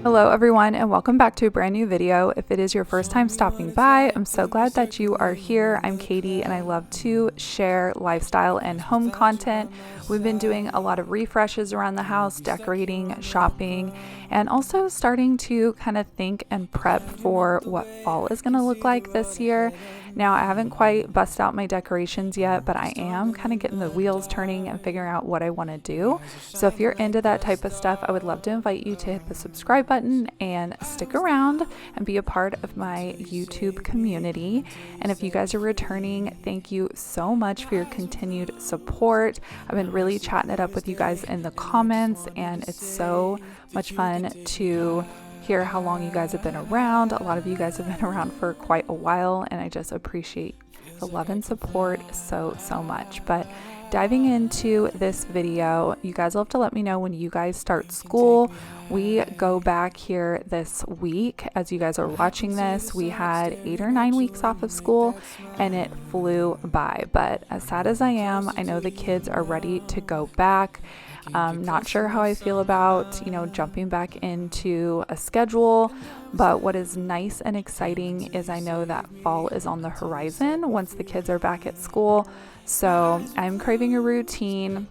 Hello everyone, and welcome back to a brand new video. If it is your first time stopping by, I'm so glad that you are here. I'm Katie and I love to share lifestyle and home content. We've been doing a lot of refreshes around the house, decorating, shopping, and also starting to kind of think and prep for what fall is going to look like this year. Now, I haven't quite busted out my decorations yet, but I am kind of getting the wheels turning and figuring out what I want to do. So if you're into that type of stuff, I would love to invite you to hit the subscribe button and stick around and be a part of my YouTube community. And if you guys are returning, thank you so much for your continued support. I've been really chatting it up with you guys in the comments, and it's so much fun to hear how long you guys have been around. A lot of you guys have been around for quite a while, and I just appreciate the love and support so much. But diving into this video, you guys will have to let me know when you guys start school. We go back here this week. As you guys are watching this, we had 8 or 9 weeks off of school and it flew by. But as sad as I am, I know the kids are ready to go back. Not sure how I feel about, jumping back into a schedule, but what is nice and exciting is I know that fall is on the horizon once the kids are back at school. So I'm craving a routine,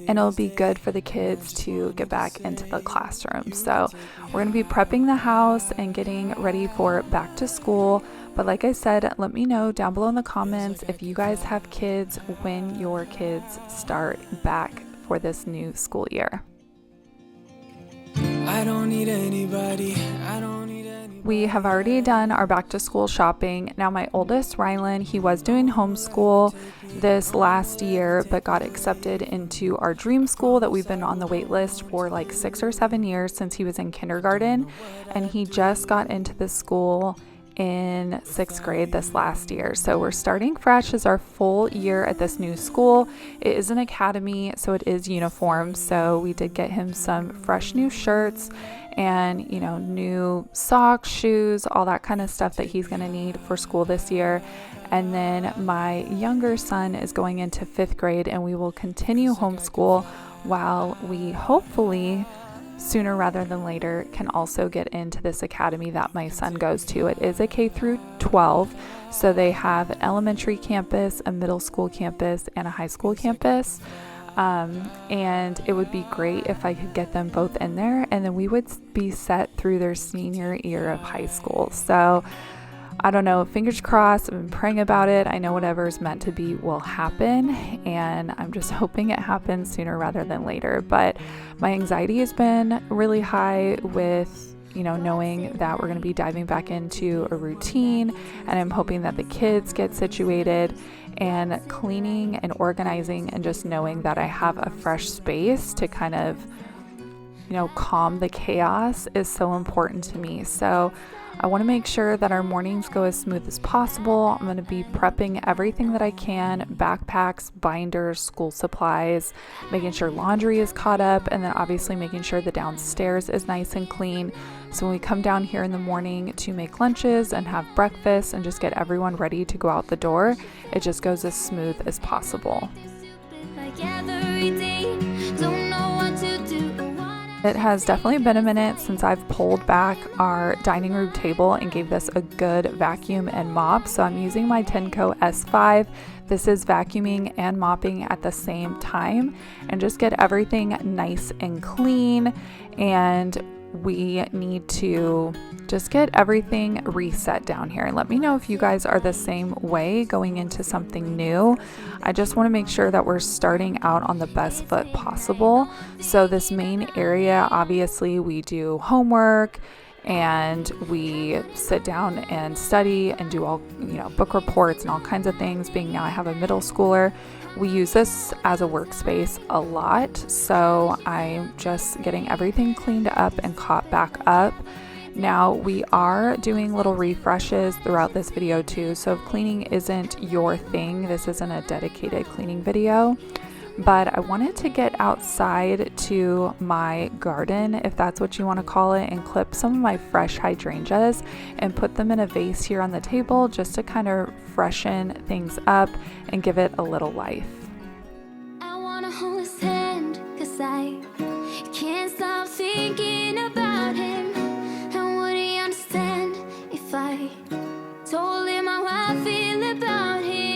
and it'll be good for the kids to get back into the classroom. So we're going to be prepping the house and getting ready for back to school. But like I said, let me know down below in the comments if you guys have kids, when your kids start back for this new school year. I don't need anybody. We have already done our back to school shopping. Now my oldest, Rylan, he was doing homeschool this last year, but got accepted into our dream school that we've been on the wait list for like 6 or 7 years since he was in kindergarten. And he just got into the school in 6th grade this last year. So we're starting fresh as our full year at this new school. It is an academy, so it is uniform. So we did get him some fresh new shirts and, new socks, shoes, all that kind of stuff that he's going to need for school this year. And then my younger son is going into 5th grade, and we will continue homeschool while we hopefully sooner rather than later can also get into this academy that my son goes to. It is a K through 12, so they have an elementary campus, a middle school campus, and a high school campus. And it would be great if I could get them both in there, and then we would be set through their senior year of high school. So I don't know, fingers crossed. I've been praying about it. I know whatever is meant to be will happen, and I'm just hoping it happens sooner rather than later. But my anxiety has been really high with, knowing that we're going to be diving back into a routine, and I'm hoping that the kids get situated, and cleaning and organizing and just knowing that I have a fresh space to kind of, calm the chaos is so important to me. So I want to make sure that our mornings go as smooth as possible. I'm going to be prepping everything that I can: backpacks, binders, school supplies, making sure laundry is caught up, and then obviously making sure the downstairs is nice and clean. So when we come down here in the morning to make lunches and have breakfast and just get everyone ready to go out the door, it just goes as smooth as possible. It has definitely been a minute since I've pulled back our dining room table and gave this a good vacuum and mop. So I'm using my Tenco S5. This is vacuuming and mopping at the same time, and just get everything nice and clean. And we need to just get everything reset down here, and let me know if you guys are the same way going into something new. I just want to make sure that we're starting out on the best foot possible. So this main area, obviously we do homework and we sit down and study and do all, book reports and all kinds of things. Being now I have a middle schooler, we use this as a workspace a lot. So I'm just getting everything cleaned up and caught back up. Now we are doing little refreshes throughout this video too. So if cleaning isn't your thing, this isn't a dedicated cleaning video. But I wanted to get outside to my garden, if that's what you want to call it, and clip some of my fresh hydrangeas and put them in a vase here on the table just to kind of freshen things up and give it a little life. I want to hold his hand, 'cause I can't stop thinking about him. Told him how I feel about him.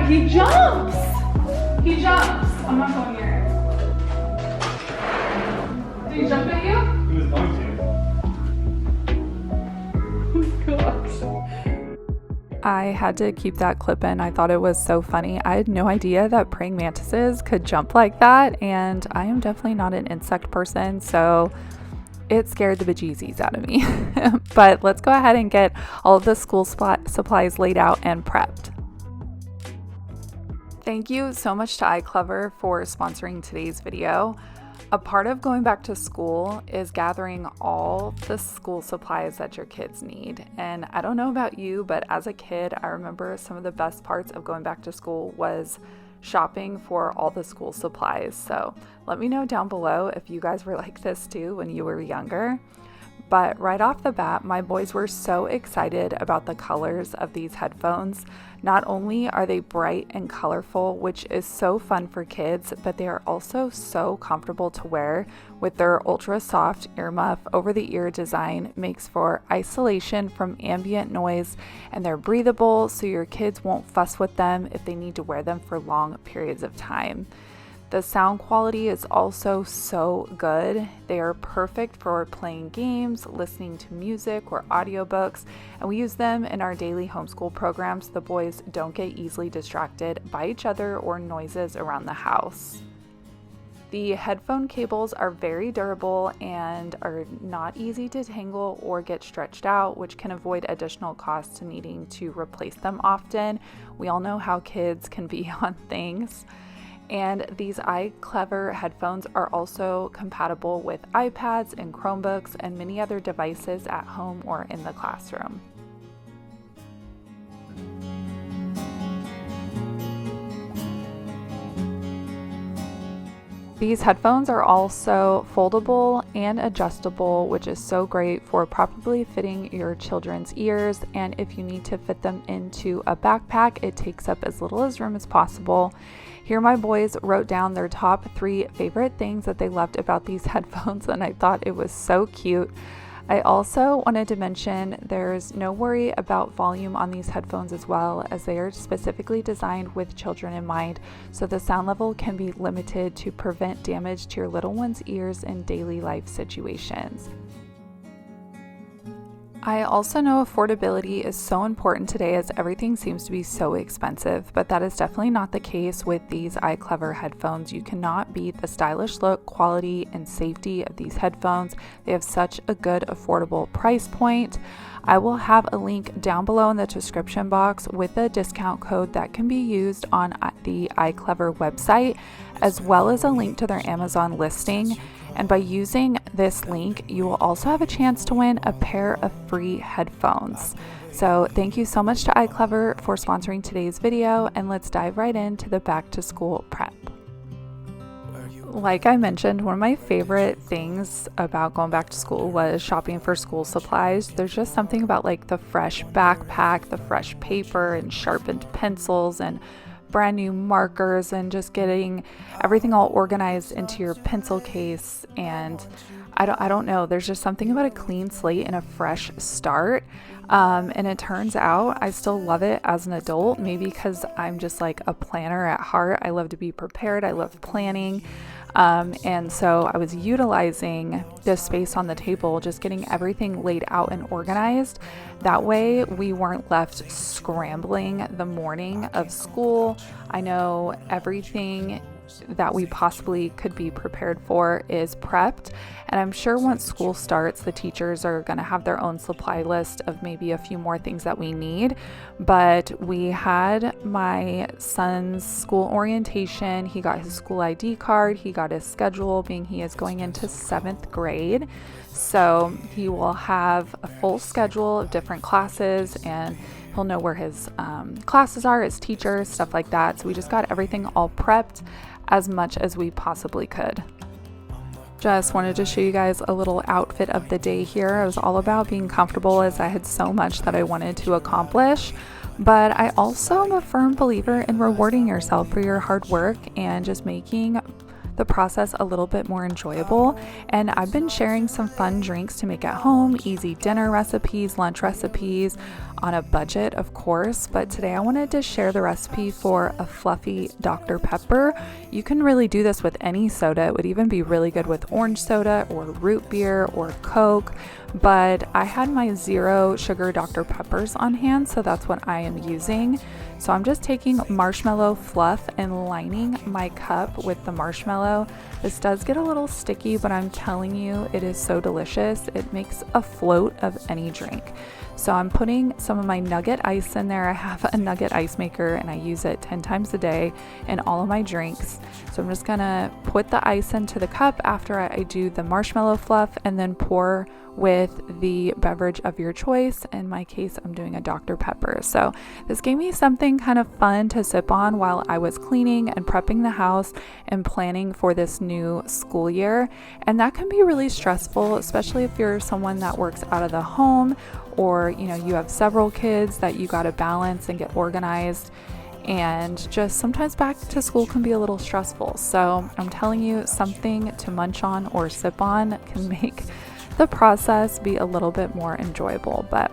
He jumps! He jumps. I'm not going near it. Did he jump at you? He was going to. Oh gosh. I had to keep that clip in. I thought it was so funny. I had no idea that praying mantises could jump like that, and I am definitely not an insect person, so it scared the bejesus out of me. But let's go ahead and get all of the school supplies laid out and prepped. Thank you so much to iClever for sponsoring today's video. A part of going back to school is gathering all the school supplies that your kids need. And I don't know about you, but as a kid, I remember some of the best parts of going back to school was shopping for all the school supplies. So let me know down below if you guys were like this too when you were younger. But right off the bat, my boys were so excited about the colors of these headphones. Not only are they bright and colorful, which is so fun for kids, but they are also so comfortable to wear with their ultra soft earmuff over the ear design. Makes for isolation from ambient noise, and they're breathable so your kids won't fuss with them if they need to wear them for long periods of time. The sound quality is also so good. They are perfect for playing games, listening to music or audiobooks, and we use them in our daily homeschool programs so the boys don't get easily distracted by each other or noises around the house. The headphone cables are very durable and are not easy to tangle or get stretched out, which can avoid additional costs to needing to replace them often. We all know how kids can be on things. And these iClever headphones are also compatible with iPads and Chromebooks and many other devices at home or in the classroom. These headphones are also foldable and adjustable, which is so great for properly fitting your children's ears. And if you need to fit them into a backpack, it takes up as little room as possible. Here my boys wrote down their top 3 favorite things that they loved about these headphones, and I thought it was so cute. I also wanted to mention there's no worry about volume on these headphones as well, as they are specifically designed with children in mind, so the sound level can be limited to prevent damage to your little one's ears in daily life situations. I also know affordability is so important today as everything seems to be so expensive, but that is definitely not the case with these iClever headphones. You cannot beat the stylish look, quality, and safety of these headphones. They have such a good affordable price point. I will have a link down below in the description box with a discount code that can be used on the iClever website, as well as a link to their Amazon listing. And by using this link, you will also have a chance to win a pair of free headphones. So thank you so much to iClever for sponsoring today's video, and let's dive right into the back to school prep. Like I mentioned, one of my favorite things about going back to school was shopping for school supplies. There's just something about like the fresh backpack, the fresh paper and sharpened pencils and brand new markers and just getting everything all organized into your pencil case. And I don't know, there's just something about a clean slate and a fresh start. And it turns out I still love it as an adult, maybe because I'm just like a planner at heart. I love to be prepared. I love planning. And so I was utilizing this space on the table, just getting everything laid out and organized. That way we weren't left scrambling the morning of school. I know everything that we possibly could be prepared for is prepped. And I'm sure once school starts, the teachers are going to have their own supply list of maybe a few more things that we need. But we had my son's school orientation. He got his school ID card. He got his schedule, being he is going into 7th grade. So he will have a full schedule of different classes, and he'll know where his classes are, his teachers, stuff like that. So we just got everything all prepped as much as we possibly could. Just wanted to show you guys a little outfit of the day here. It was all about being comfortable as I had so much that I wanted to accomplish. But I also am a firm believer in rewarding yourself for your hard work and just making the process a little bit more enjoyable. And I've been sharing some fun drinks to make at home, easy dinner recipes, lunch recipes, on a budget, of course. But today I wanted to share the recipe for a fluffy Dr. Pepper. You can really do this with any soda. It would even be really good with orange soda or root beer or Coke. But I had my 0 sugar Dr. Peppers on hand, so that's what I am using. So I'm just taking marshmallow fluff and lining my cup with the marshmallow. This does get a little sticky, but I'm telling you, it is so delicious. It makes a float of any drink. So I'm putting some of my nugget ice in there. I have a nugget ice maker and I use it 10 times a day in all of my drinks. So I'm just gonna put the ice into the cup after I do the marshmallow fluff, and then pour with the beverage of your choice. In my case, I'm doing a Dr. Pepper. So this gave me something kind of fun to sip on while I was cleaning and prepping the house and planning for this new school year. And that can be really stressful, especially if you're someone that works out of the home, or you have several kids that you got to balance and get organized. And just sometimes back to school can be a little stressful. So I'm telling you, something to munch on or sip on can make the process be a little bit more enjoyable. But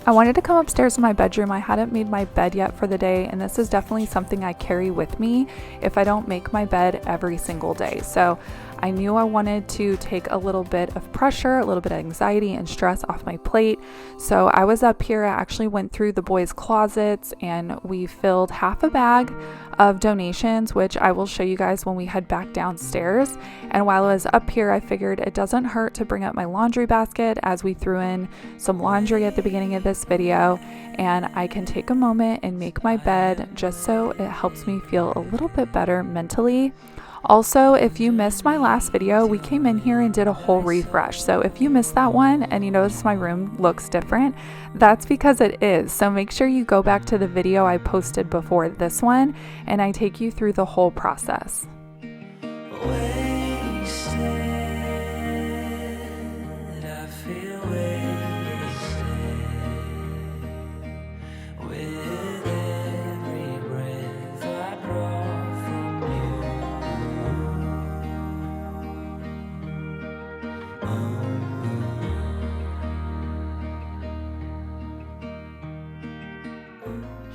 I wanted to come upstairs in my bedroom. I hadn't made my bed yet for the day, and this is definitely something I carry with me if I don't make my bed every single day. So I knew I wanted to take a little bit of pressure, a little bit of anxiety and stress off my plate. So I was up here. I actually went through the boys' closets and we filled half a bag of donations, which I will show you guys when we head back downstairs. And while I was up here, I figured it doesn't hurt to bring up my laundry basket, as we threw in some laundry at the beginning of this video, and I can take a moment and make my bed just so it helps me feel a little bit better mentally. Also, if you missed my last video, we came in here and did a whole refresh. So if you missed that one and you notice my room looks different, that's because it is. So make sure you go back to the video I posted before this one and I take you through the whole process.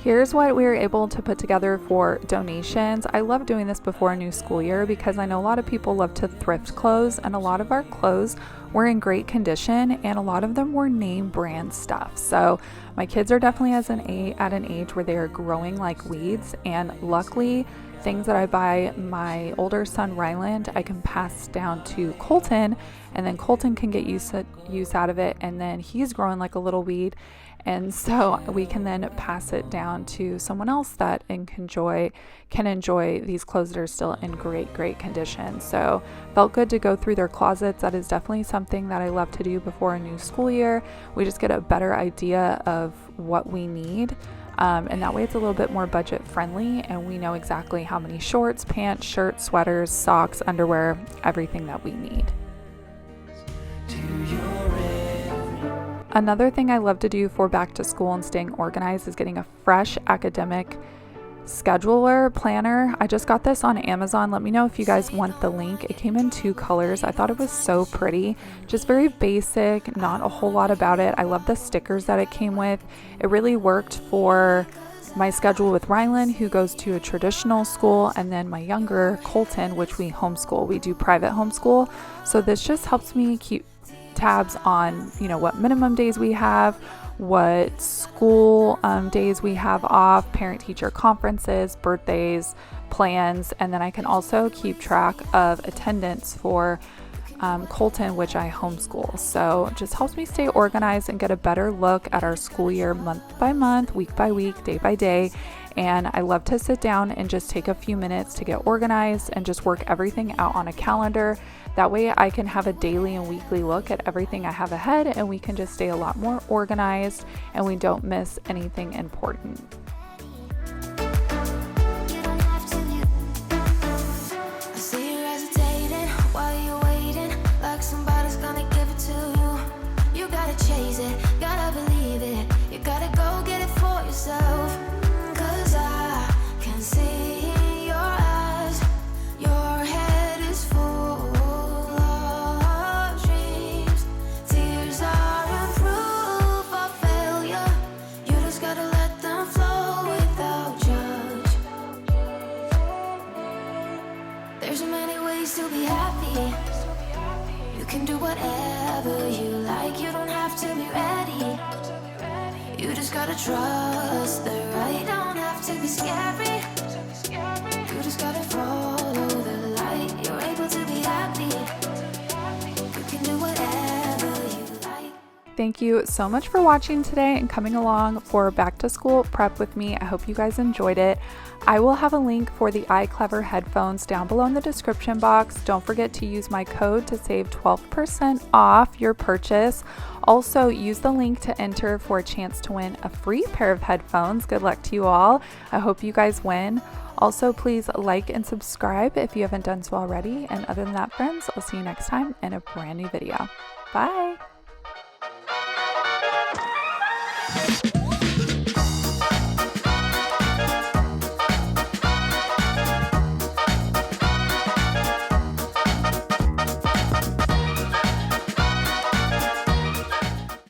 Here's what we were able to put together for donations. I love doing this before a new school year because I know a lot of people love to thrift clothes, and a lot of our clothes were in great condition and a lot of them were name brand stuff. So my kids are definitely at an age where they are growing like weeds, and luckily things that I buy my older son Ryland, I can pass down to Colton, and then Colton can get use out of it, and then he's growing like a little weed, and so we can then pass it down to someone else that can enjoy these clothes that are still in great condition. So felt good to go through their closets. That is definitely something that I love to do before a new school year. We just get a better idea of what we need. And that way it's a little bit more budget friendly, and we know exactly how many shorts, pants, shirts, sweaters, socks, underwear, everything that we need. Another thing I love to do for back to school and staying organized is getting a fresh academic scheduler planner. I just got this on Amazon. Let me know if you guys want the link. It came in 2 colors. I thought it was so pretty. Just very basic, not a whole lot about it. I love the stickers that it came with. It really worked for my schedule with Rylan, who goes to a traditional school, and then my younger Colton, which we homeschool. We do private homeschool. So this just helps me keep tabs on, what minimum days we have, what school days we have off, parent-teacher conferences, birthdays, plans, and then I can also keep track of attendance for Colton, which I homeschool. So it just helps me stay organized and get a better look at our school year month by month, week by week, day by day. And I love to sit down and just take a few minutes to get organized and just work everything out on a calendar. That way I can have a daily and weekly look at everything I have ahead, and we can just stay a lot more organized and we don't miss anything important. To be happy, you can do whatever you like. You don't have to be ready. You just gotta trust the right. Don't have to be scary. You just gotta follow the light. You're able to be happy. You can do whatever you like. Thank you so much for watching today and coming along for back to school prep with me. I hope you guys enjoyed it. I will have a link for the iClever headphones down below in the description box. Don't forget to use my code to save 12% off your purchase. Also, use the link to enter for a chance to win a free pair of headphones. Good luck to you all. I hope you guys win. Also, please like and subscribe if you haven't done so already. And other than that, friends, I'll see you next time in a brand new video. Bye.